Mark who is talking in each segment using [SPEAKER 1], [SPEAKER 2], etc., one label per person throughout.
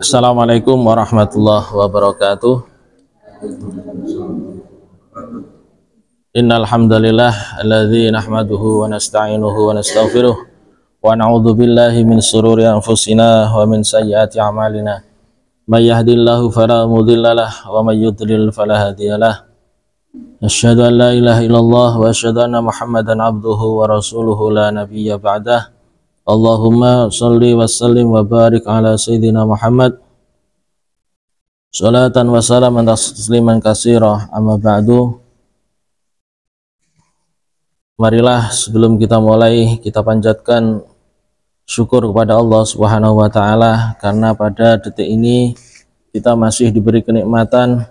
[SPEAKER 1] Assalamualaikum warahmatullahi wabarakatuh. Innal hamdalillah alladzi nahmaduhu wa nasta'inuhu wa nastaghfiruh wa na'udzu billahi min shururi anfusina wa min sayyiati a'malina. May yahdihillahu fala mudhillalah wa may yudlil fala hadiyalah. Asyhadu an la ilaha illallah wa asyhadu anna Muhammadan abduhu wa rasuluhu la nabiyya ba'dah. Allahumma shalli wa sallim wa barik ala sayyidina Muhammad salatan wa salaman tasliman katsira, amma ba'du. Marilah sebelum kita mulai kita panjatkan syukur kepada Allah Subhanahu wa taala karena pada detik ini kita masih diberi kenikmatan,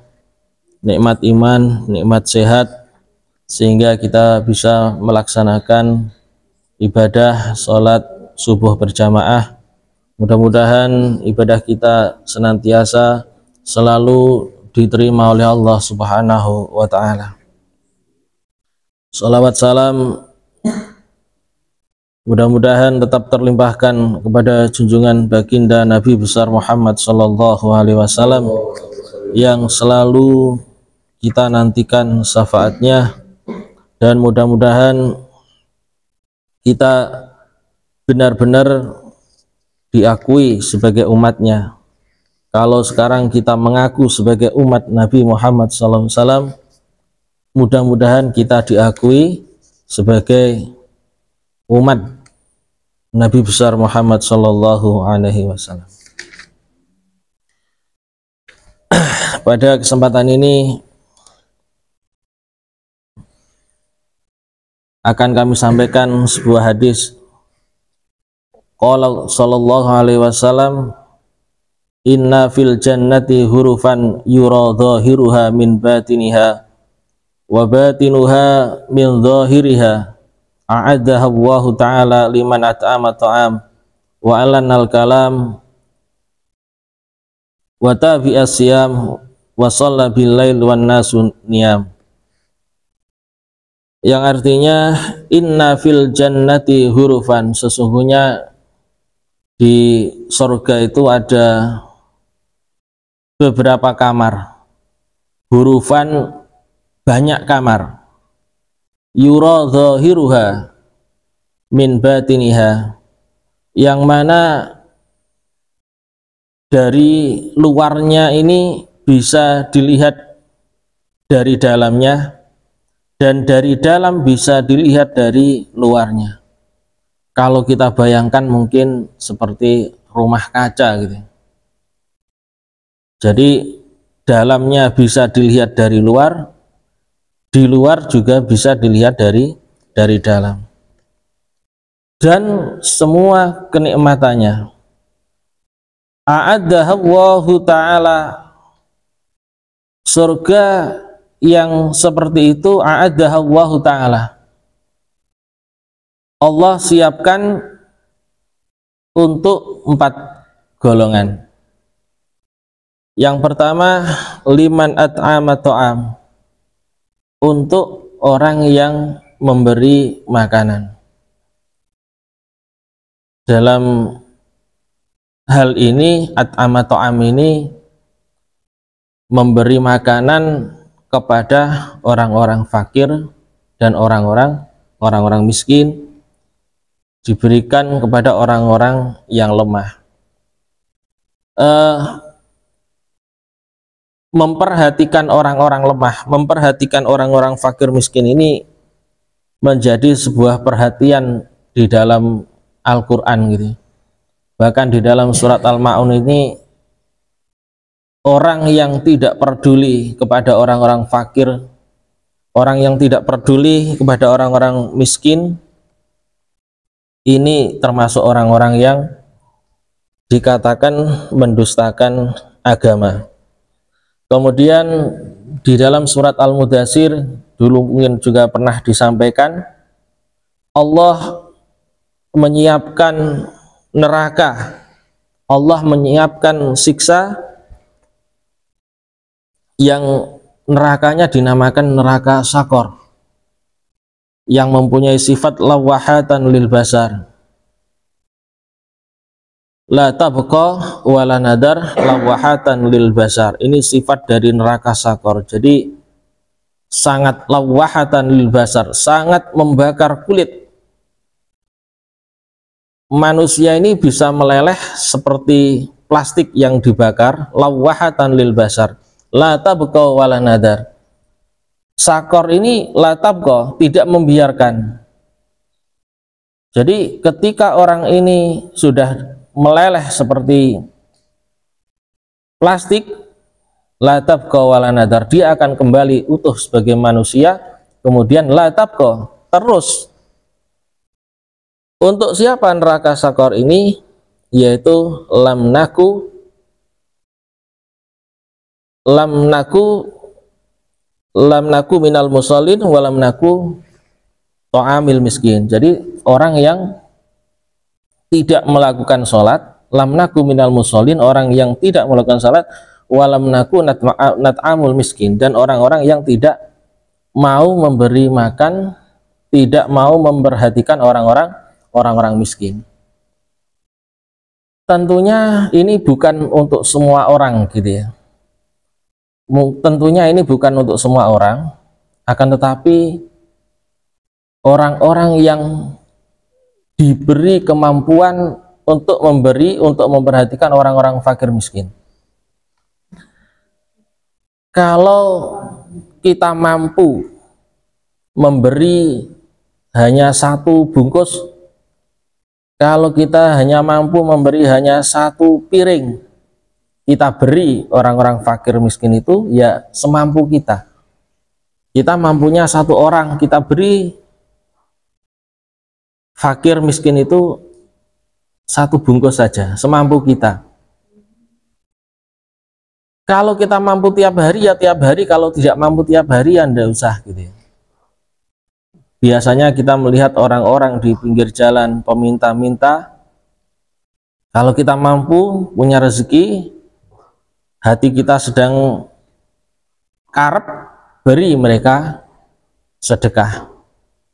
[SPEAKER 1] nikmat iman, nikmat sehat, sehingga kita bisa melaksanakan ibadah salat subuh berjamaah. Mudah-mudahan ibadah kita senantiasa selalu diterima oleh Allah Subhanahu wa taala. Salawat salam mudah-mudahan tetap terlimpahkan kepada junjungan baginda Nabi besar Muhammad sallallahu alaihi wasallam yang selalu kita nantikan syafaatnya, dan mudah-mudahan kita benar-benar diakui sebagai umatnya. Kalau sekarang kita mengaku sebagai umat Nabi Muhammad SAW, mudah-mudahan kita diakui sebagai umat Nabi besar Muhammad Sallallahu Alaihi Wasallam. Pada kesempatan ini akan kami sampaikan sebuah hadis. Qala sallallahu alaihi wasallam, inna fil jannati hurufan yura dhahiruha min batiniha wa batinuha min dhahiriha, a'addaha Allah ta'ala liman at'ama ta'am wa alanal kalam wa tabi'a siyam wa shalla bil lail wan nasu niyam. Yang artinya inna fil jannati hurufan, sesungguhnya di surga itu ada beberapa kamar. Hurufan, banyak kamar. Yura dhahiruha min batiniha, yang mana dari luarnya ini bisa dilihat dari dalamnya, dan dari dalam bisa dilihat dari luarnya. Kalau kita bayangkan mungkin seperti rumah kaca gitu. Jadi dalamnya bisa dilihat dari luar, di luar juga bisa dilihat dari dalam. Dan semua kenikmatannya a'addahallahu ta'ala, surga yang seperti itu a'addahallahu ta'ala, Allah siapkan untuk 4 golongan. Yang pertama, liman at'ama ta'am, untuk orang yang memberi makanan. Dalam hal ini at'ama ta'am ini memberi makanan kepada orang-orang fakir dan orang-orang miskin, diberikan kepada orang-orang yang lemah. Memperhatikan orang-orang lemah, memperhatikan orang-orang fakir miskin ini menjadi sebuah perhatian di dalam Al-Quran gitu. Bahkan di dalam surat Al-Ma'un ini, orang yang tidak peduli kepada orang-orang fakir, orang yang tidak peduli kepada orang-orang miskin, ini termasuk orang-orang yang dikatakan mendustakan agama. Kemudian di dalam surat Al-Mudaththir dulu mungkin juga pernah disampaikan, Allah menyiapkan neraka, Allah menyiapkan siksa yang nerakanya dinamakan neraka Sakor, yang mempunyai sifat lawahatan lil basar. la tabqa wala nadar lawahatan lil basar. Ini sifat dari neraka sakor. Jadi sangat lawahatan lil basar, sangat membakar kulit. Manusia ini bisa meleleh seperti plastik yang dibakar. Lawahatan lil basar, la tabqa wala nadar. Sakor ini la tabqa, tidak membiarkan. Jadi ketika orang ini sudah meleleh seperti plastik, la tabqa wala nadar, dia akan kembali utuh sebagai manusia. Kemudian la tabqa, terus. Untuk siapa neraka sakor ini? Yaitu lam naku minal musallin wa lam naku ta'amil miskin. Jadi orang yang tidak melakukan sholat, lam naku minal musallin, orang yang tidak melakukan sholat, wa lam naku nat'amul miskin, dan orang-orang yang tidak mau memberi makan, tidak mau memperhatikan orang-orang miskin. Tentunya ini bukan untuk semua orang gitu ya. Tentunya ini bukan untuk semua orang, akan tetapi orang-orang yang diberi kemampuan untuk memberi, untuk memperhatikan orang-orang fakir miskin. Kalau kita mampu memberi hanya satu bungkus, kalau kita hanya mampu memberi hanya satu piring, kita beri orang-orang fakir miskin itu ya semampu kita. Kita mampunya satu orang, kita beri fakir miskin itu satu bungkus saja, semampu kita. Kalau kita mampu tiap hari ya tiap hari, kalau tidak mampu tiap hari ya tidak usah gitu ya. Biasanya kita melihat orang-orang di pinggir jalan peminta-minta. Kalau kita mampu, punya rezeki, hati kita sedang karep, beri mereka sedekah.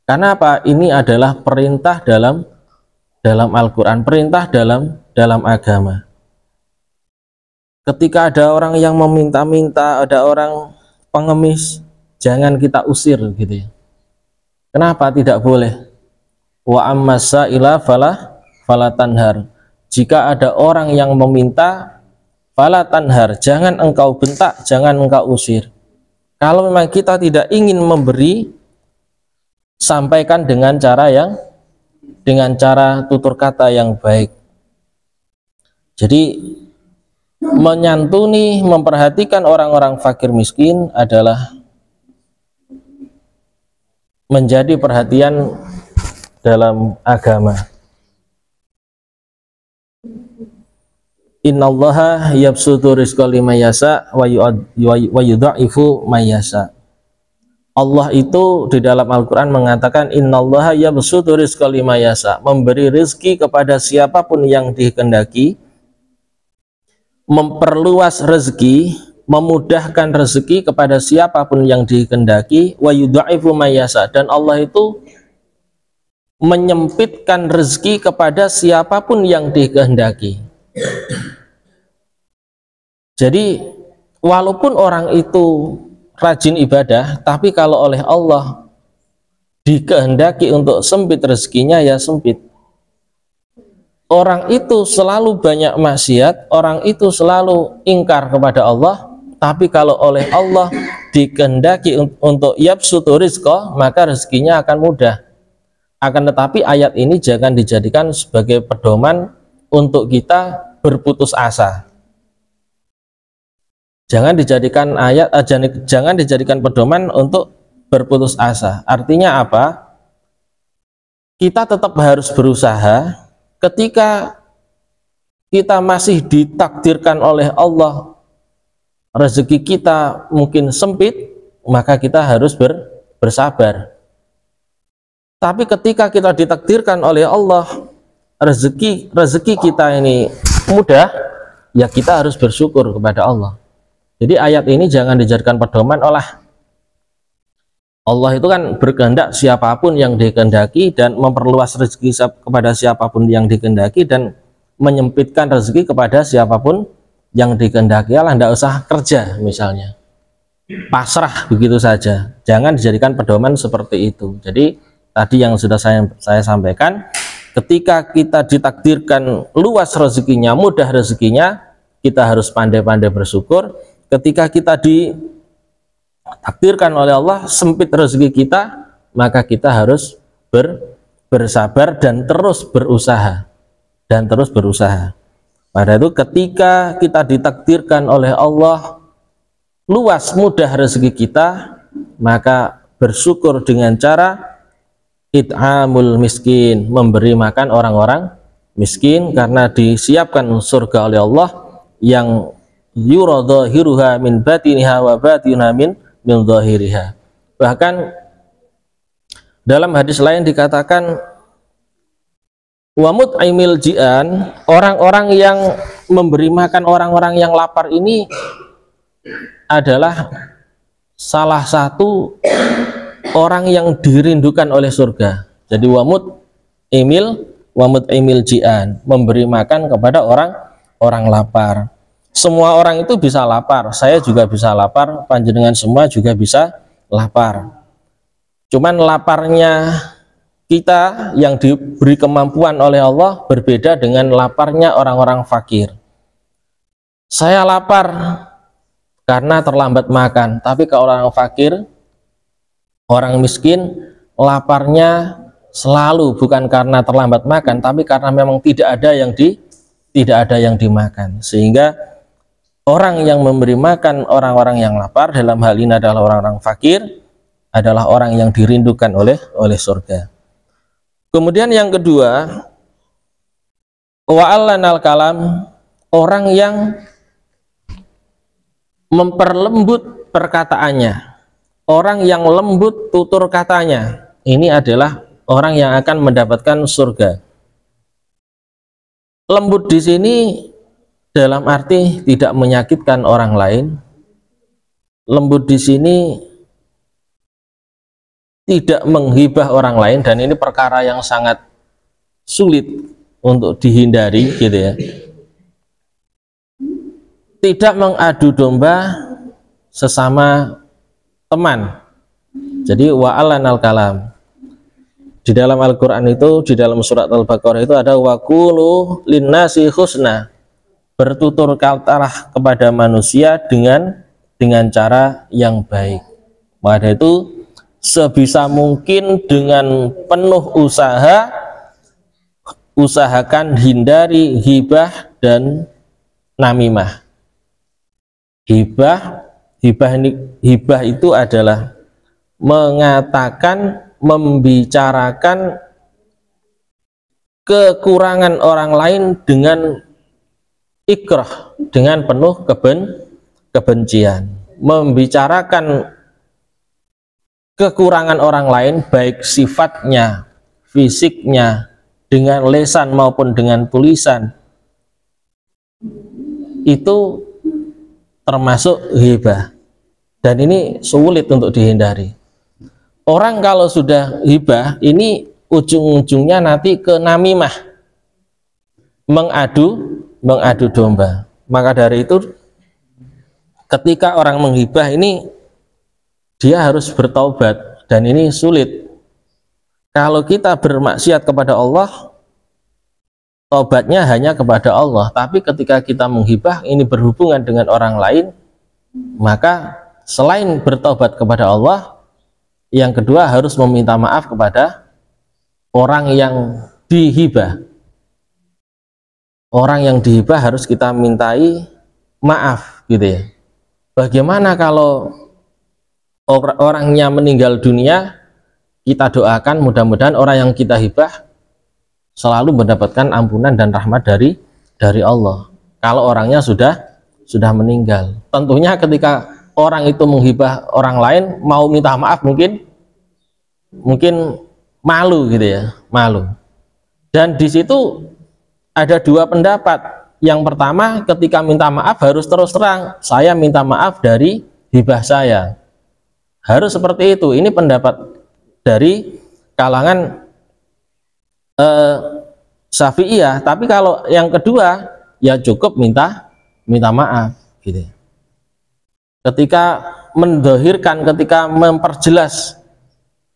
[SPEAKER 1] Karena apa? Ini adalah perintah dalam Al-Quran, perintah dalam agama. Ketika ada orang yang meminta-minta, ada orang pengemis, jangan kita usir gitu ya. Kenapa tidak boleh? Wa ammasa ila fala tanhar. Jika ada orang yang meminta, fala tanhar, jangan engkau bentak, jangan engkau usir. Kalau memang kita tidak ingin memberi, sampaikan dengan cara tutur kata yang baik. Jadi menyantuni, memperhatikan orang-orang fakir miskin adalah menjadi perhatian dalam agama. Innallaha yabsutu rizqa liman yasha wa yudha'ifu man yasha. Allah itu di dalam Al-Quran mengatakan innallaha yabsutu rizqa liman yasha, memberi rezeki kepada siapapun yang dikehendaki, memperluas rezeki, memudahkan rezeki kepada siapapun yang dikehendaki, wa yudha'ifu man yasha, dan Allah itu menyempitkan rezeki kepada siapapun yang dikehendaki. Jadi walaupun orang itu rajin ibadah, tapi kalau oleh Allah dikehendaki untuk sempit rezekinya ya sempit. Orang itu selalu banyak maksiat, orang itu selalu ingkar kepada Allah, tapi kalau oleh Allah dikehendaki untuk yabsutu rizqa, maka rezekinya akan mudah. Akan tetapi ayat ini jangan dijadikan sebagai pedoman untuk kita berputus asa. Jangan dijadikan pedoman untuk berputus asa. Artinya apa? Kita tetap harus berusaha. Ketika kita masih ditakdirkan oleh Allah, rezeki kita mungkin sempit, maka kita harus bersabar. Tapi ketika kita ditakdirkan oleh Allah, rezeki kita ini mudah, ya kita harus bersyukur kepada Allah. Jadi ayat ini jangan dijadikan pedoman olah. Allah itu kan berkehendak siapapun yang dikehendaki dan memperluas rezeki kepada siapapun yang dikehendaki, dan menyempitkan rezeki kepada siapapun yang dikehendaki Allah, tidak usah kerja misalnya, pasrah begitu saja. Jangan dijadikan pedoman seperti itu. Jadi tadi yang sudah saya sampaikan, ketika kita ditakdirkan luas rezekinya, mudah rezekinya, kita harus pandai-pandai bersyukur. Ketika kita ditakdirkan oleh Allah sempit rezeki kita, maka kita harus bersabar dan terus berusaha. Pada itu ketika kita ditakdirkan oleh Allah luas mudah rezeki kita, maka bersyukur dengan cara it'amul miskin, memberi makan orang-orang miskin, karena disiapkan surga oleh Allah yang yuradhahiruha min batiniha wa batinha min dhahiriha. Bahkan dalam hadis lain dikatakan wa mut'imil ji'an, orang-orang yang memberi makan orang-orang yang lapar ini adalah salah satu orang yang dirindukan oleh surga. Jadi wamut emil ji'an, memberi makan kepada orang lapar. Semua orang itu bisa lapar, saya juga bisa lapar, panjenengan semua juga bisa lapar. Cuman laparnya kita yang diberi kemampuan oleh Allah berbeda dengan laparnya orang-orang fakir. Saya lapar karena terlambat makan, tapi kalau orang fakir, orang miskin, laparnya selalu bukan karena terlambat makan, tapi karena memang tidak ada yang dimakan. Sehingga orang yang memberi makan orang-orang yang lapar, dalam hal ini adalah orang-orang fakir, adalah orang yang dirindukan oleh surga. Kemudian yang kedua, wa'allanal kalam, orang yang memperlembut perkataannya, orang yang lembut tutur katanya, ini adalah orang yang akan mendapatkan surga. Lembut di sini dalam arti tidak menyakitkan orang lain. Lembut di sini tidak menghibah orang lain, dan ini perkara yang sangat sulit untuk dihindari, gitu ya. Tidak mengadu domba sesama teman. Jadi wa'alanal kalam. Di dalam Al-Qur'an itu, di dalam surat Al-Baqarah itu ada waqulu linnasi husna. Bertutur katalah kepada manusia dengan cara yang baik. Maka itu sebisa mungkin dengan penuh usaha, usahakan hindari hibah dan namimah. Hibah itu adalah mengatakan, membicarakan kekurangan orang lain dengan ikrah, dengan penuh kebencian. Membicarakan kekurangan orang lain, baik sifatnya, fisiknya, dengan lisan maupun dengan tulisan, itu termasuk hibah, dan ini sulit untuk dihindari. Orang kalau sudah hibah, ini ujung-ujungnya nanti ke namimah, mengadu domba. Maka dari itu ketika orang menghibah ini, dia harus bertaubat, dan ini sulit. Kalau kita bermaksiat kepada Allah, taubatnya hanya kepada Allah. Tapi ketika kita menghibah, ini berhubungan dengan orang lain, maka selain bertaubat kepada Allah, yang kedua harus meminta maaf kepada orang yang dihibah. Orang yang dihibah harus kita mintai maaf, gitu ya. Bagaimana kalau orangnya meninggal dunia, kita doakan mudah-mudahan orang yang kita hibah selalu mendapatkan ampunan dan rahmat dari Allah. Kalau orangnya sudah meninggal, tentunya ketika orang itu menghibah orang lain, mau minta maaf mungkin malu, gitu ya, malu. Dan di situ ada dua pendapat. Yang pertama, ketika minta maaf harus terus terang, saya minta maaf dari hibah saya. Harus seperti itu. Ini pendapat dari kalangan Syafi'iyah. Tapi kalau yang kedua ya cukup minta maaf gitu. Ketika mendohirkan, ketika memperjelas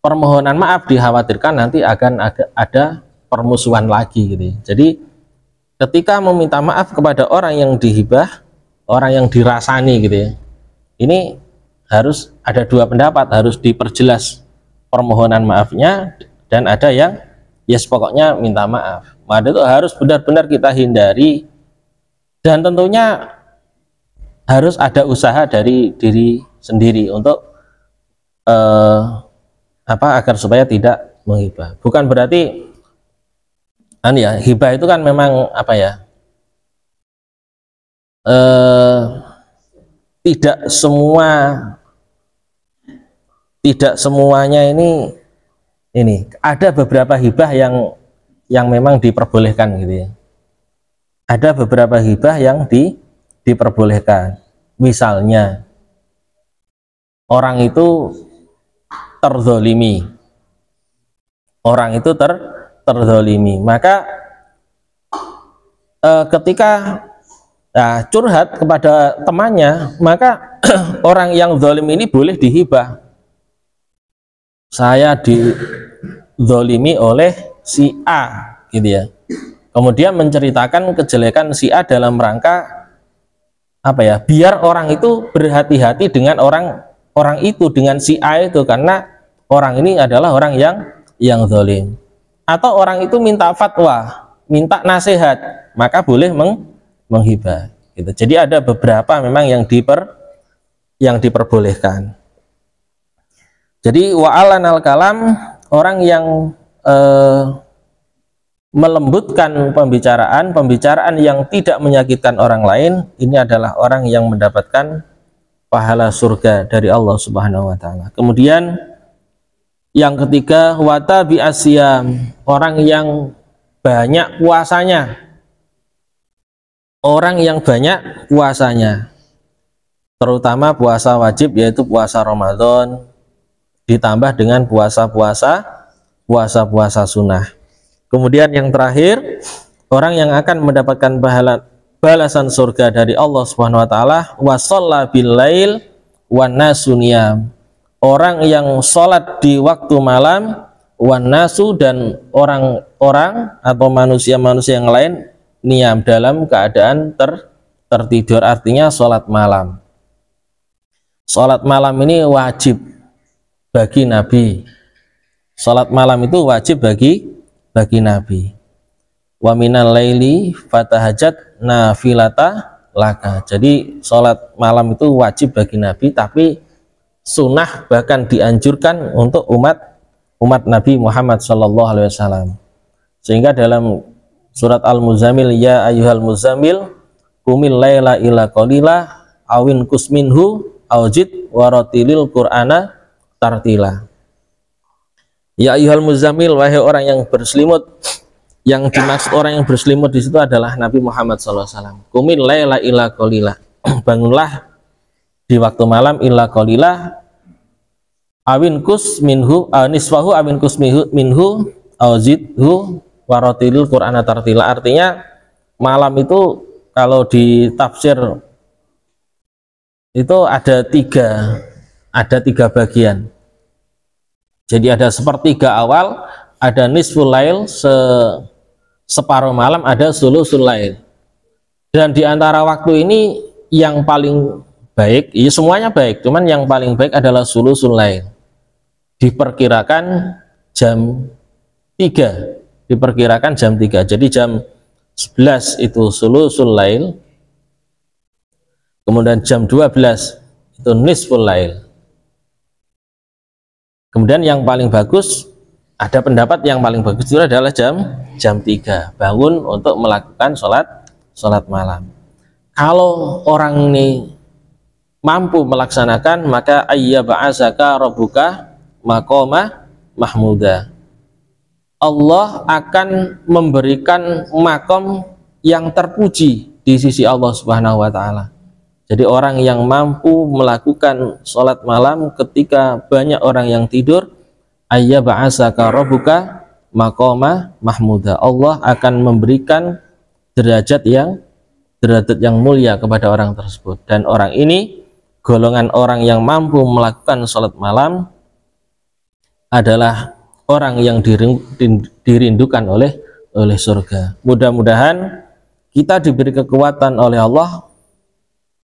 [SPEAKER 1] permohonan maaf, dikhawatirkan nanti akan ada permusuhan lagi gitu. Jadi ketika meminta maaf kepada orang yang dihibah, orang yang dirasani gitu ya, ini harus ada dua pendapat, harus diperjelas permohonan maafnya, dan ada yang yes pokoknya minta maaf. Maka itu harus benar-benar kita hindari, dan tentunya harus ada usaha dari diri sendiri untuk agar supaya tidak menghibah. Bukan berarti hibah itu kan memang tidak semuanya ini ada beberapa hibah yang memang diperbolehkan gitu ya. Ada beberapa hibah yang diperbolehkan. Misalnya orang itu terzolimi, maka ketika curhat kepada temannya, maka orang yang zalim ini boleh dihibah. Saya dizolimi oleh si A gitu ya. Kemudian menceritakan kejelekan si A dalam rangka biar orang itu berhati-hati dengan orang itu, dengan si A itu, karena orang ini adalah orang yang zalim. Atau orang itu minta fatwa, minta nasihat, maka boleh menghibah gitu. Jadi ada beberapa memang yang diperbolehkan. Jadi wa'alanal kalam, orang yang melembutkan pembicaraan yang tidak menyakitkan orang lain, ini adalah orang yang mendapatkan pahala surga dari Allah Subhanahu wa taala. Kemudian yang ketiga, watabi asyam, orang yang banyak puasanya. Orang yang banyak puasanya, terutama puasa wajib yaitu puasa Ramadan, ditambah dengan puasa-puasa sunnah. Kemudian yang terakhir, orang yang akan mendapatkan balasan surga dari Allah Subhanahu wa taala, wasalla bil lail wan nasu niyam. Orang yang sholat di waktu malam, wan nasu, dan orang-orang atau manusia-manusia yang lain niyam, dalam keadaan tertidur. Artinya sholat malam. Sholat malam ini wajib bagi Nabi. Sholat malam itu wajib bagi Nabi. Wa minal laili fatahajat nafilata laka. Jadi sholat malam itu wajib bagi Nabi, tapi sunnah bahkan dianjurkan untuk umat Nabi Muhammad SAW. Sehingga dalam surat Al-Muzammil, ya ayyuhal muzammil qumil laila illa qalila awin kusminhu aujid waratilil qur'ana tartila. Ya ayyuhal muzammil, wahai orang yang berselimut. Yang dimaksud orang yang berselimut di situ adalah Nabi Muhammad SAW. Qumil laila illa qalila, bangunlah di waktu malam, illa qalila awin kus minhu nisfahu awin kus minhu auzidhu waratilil qur'ana tartila. Artinya malam itu kalau di tafsir itu ada tiga bagian. Jadi ada sepertiga awal, ada nisful lail, separuh malam, ada sulusul lail. Dan di antara waktu ini yang paling baik, ya semuanya baik, cuman yang paling baik adalah sulusul lail. Diperkirakan jam 3. Diperkirakan jam 3. Jadi jam 11 itu sulusul lail. Kemudian jam 12 itu nisful lail. Kemudian yang paling bagus, ada pendapat yang paling bagus itu adalah jam 3, bangun untuk melakukan sholat malam. Kalau orang ini mampu melaksanakan, maka ayya ba'asaka rabbuka maqama mahmuda. Allah akan memberikan makom yang terpuji di sisi Allah Subhanahu wa taala. Jadi orang yang mampu melakukan sholat malam ketika banyak orang yang tidur, ayya ba'asaka rabbuka maqama mahmuda. Allah akan memberikan derajat yang mulia kepada orang tersebut, dan orang ini, golongan orang yang mampu melakukan sholat malam, adalah orang yang dirindukan oleh surga. Mudah-mudahan kita diberi kekuatan oleh Allah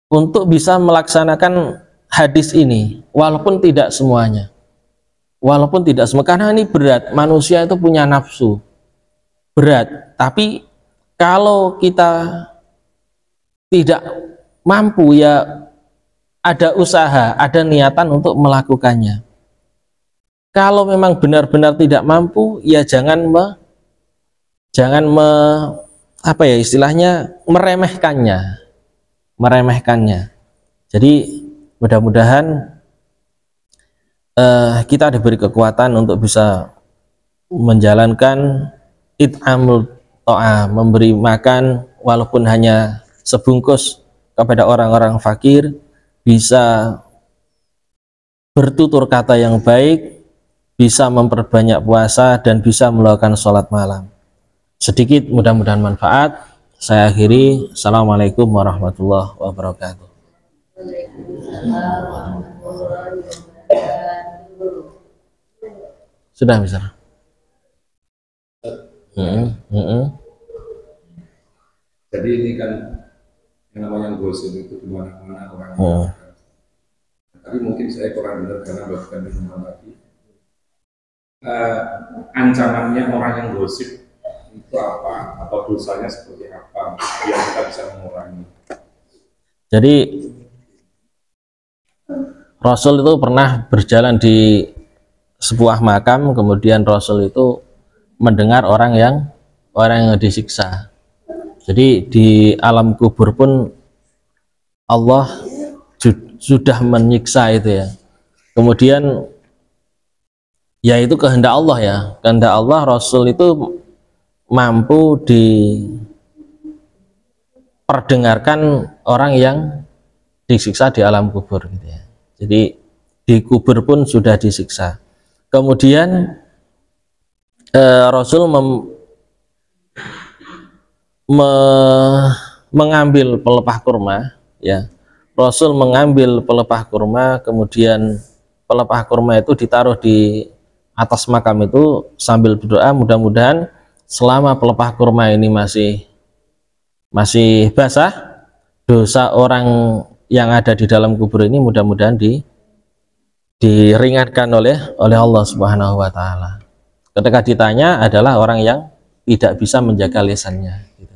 [SPEAKER 1] untuk bisa melaksanakan hadis ini, walaupun tidak semuanya, karena ini berat. Manusia itu punya nafsu berat, tapi kalau kita tidak mampu, ya ada usaha, ada niatan untuk melakukannya. Kalau memang benar-benar tidak mampu, ya jangan meremehkannya. Jadi mudah-mudahan kita diberi kekuatan untuk bisa menjalankan it'amul ta'am, memberi makan walaupun hanya sebungkus kepada orang-orang fakir, bisa bertutur kata yang baik, bisa memperbanyak puasa, dan bisa melakukan sholat malam. Sedikit, mudah-mudahan manfaat. Saya akhiri. Assalamualaikum warahmatullahi wabarakatuh. Sudah bisa.
[SPEAKER 2] Jadi ini kan yang namanya gosip itu di mana-mana orang. Tapi mungkin saya kurang benar karena bahkan di rumah lagi. Ancamannya orang yang gosip itu apa? Atau dosanya seperti apa? Biar kita bisa mengurangi.
[SPEAKER 1] Jadi Rasul itu pernah berjalan di sebuah makam, kemudian Rasul itu mendengar orang yang disiksa. Jadi di alam kubur pun Allah sudah menyiksa itu ya. Kemudian ya itu kehendak Allah ya. Kehendak Allah, Rasul itu mampu diperdengarkan orang yang disiksa di alam kubur gitu ya. Jadi di kubur pun sudah disiksa. Kemudian Rasul mengambil pelepah kurma ya. Rasul mengambil pelepah kurma, kemudian pelepah kurma itu ditaruh di atas makam itu sambil berdoa, mudah-mudahan selama pelepah kurma ini masih basah, dosa orang yang ada di dalam kubur ini mudah-mudahan diringankan oleh Allah Subhanahu wa taala. Ketika ditanya adalah orang yang tidak bisa menjaga lisannya gitu.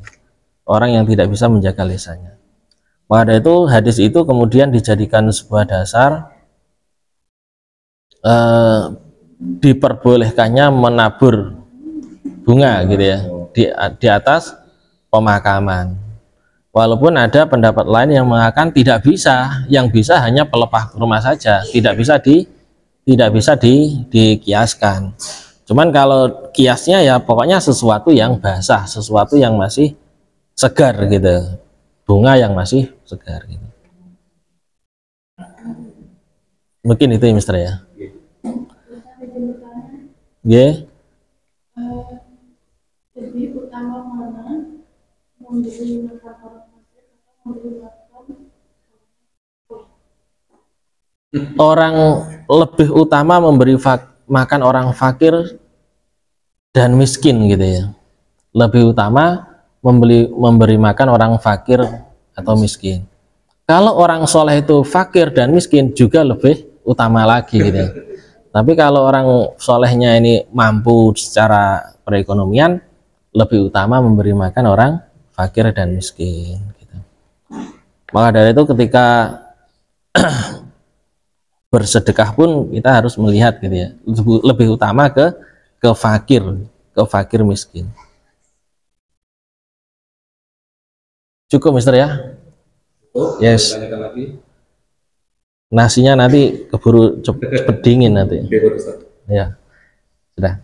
[SPEAKER 1] Orang yang tidak bisa menjaga lisannya. Pada itu hadis itu kemudian dijadikan sebuah dasar diperbolehkannya menabur bunga gitu ya di atas pemakaman. Walaupun ada pendapat lain yang mengatakan tidak bisa, yang bisa hanya pelepah kurma saja, tidak bisa dikiaskan. Cuman kalau kiasnya ya pokoknya sesuatu yang basah, sesuatu yang masih segar gitu, bunga yang masih segar gitu. Mungkin itu ya Mister ya. Yeah.
[SPEAKER 3] Lebih utama mana memberi makan orang fakir atau memberi makan
[SPEAKER 1] orang lebih utama memberi makan orang fakir dan miskin gitu ya. Lebih utama memberi makan orang fakir atau miskin. Kalau orang soleh itu fakir dan miskin juga lebih utama lagi gitu ya. Tapi kalau orang solehnya ini mampu secara perekonomian, lebih utama memberi makan orang fakir dan miskin gitu. Maka dari itu ketika bersedekah pun kita harus melihat gitu ya, lebih utama ke fakir miskin. Cukup Mister ya? Yes. Nasinya nanti keburu cepet dingin nanti. Ya, sudah.